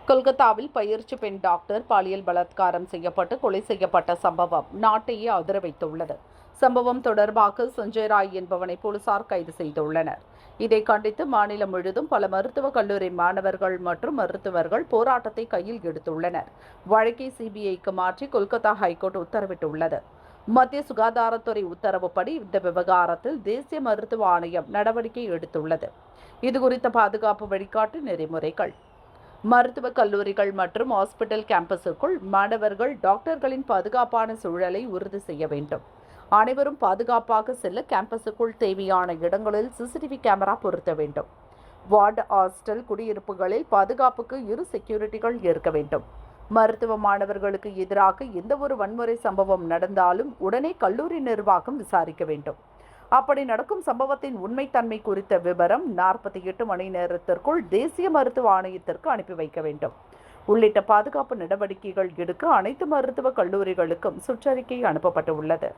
கொல்கத்தாவில் பயிற்சி பெண் டாக்டர் பாலியல் பலாத்காரம் செய்யப்பட்டு கொலை செய்யப்பட்ட சம்பவம் நாட்டையே அதிர வைத்துள்ளது. சம்பவம் தொடர்பாக சஞ்சய் ராய் என்பவனை போலீசார் கைது செய்துள்ளனர். இதை கண்டித்து மாநிலம் முழுவதும் பல மருத்துவக் கல்லூரி மாணவர்கள் மற்றும் மருத்துவர்கள் போராட்டத்தை கையில் எடுத்துள்ளனர். வழக்கை சிபிஐக்கு மாற்றி கொல்கத்தா ஹைகோர்ட் உத்தரவிட்டுள்ளது. மத்திய சுகாதாரத்துறை உத்தரவுப்படி இந்த விவகாரத்தில் தேசிய மருத்துவ ஆணையம் நடவடிக்கை எடுத்துள்ளது. இதுகுறித்த பாதுகாப்பு வழிகாட்டு நெறிமுறைகள். மருத்துவக் கல்லூரிகள் மற்றும் ஹாஸ்பிட்டல் கேம்பஸுக்குள் மாணவர்கள் டாக்டர்களின் பாதுகாப்பான சூழலை உறுதி செய்ய வேண்டும். அனைவரும் பாதுகாப்பாக செல்ல கேம்பஸுக்குள் தேவையான இடங்களில் சிசிடிவி கேமரா பொருத்த வேண்டும். வார்டு, ஹாஸ்டல், குடியிருப்புகளில் பாதுகாப்புக்கு 2 செக்யூரிட்டிகள் இருக்க வேண்டும். மருத்துவ மாணவர்களுக்கு எதிராக எந்தவொரு வன்முறை சம்பவம் நடந்தாலும் உடனே கல்லூரி நிர்வாகம் விசாரிக்க வேண்டும். அப்படி நடக்கும் சம்பவத்தின் உண்மைத்தன்மை குறித்த விவரம் 48 மணி நேரத்திற்குள் தேசிய மருத்துவ ஆணையத்திற்கு அனுப்பி வைக்க வேண்டும். உள்ளிட்ட பாதுகாப்பு நடவடிக்கைகள் எடுக்க அனைத்து மருத்துவக் கல்லூரிகளுக்கும் சுற்றறிக்கை அனுப்பப்பட்டுள்ளது.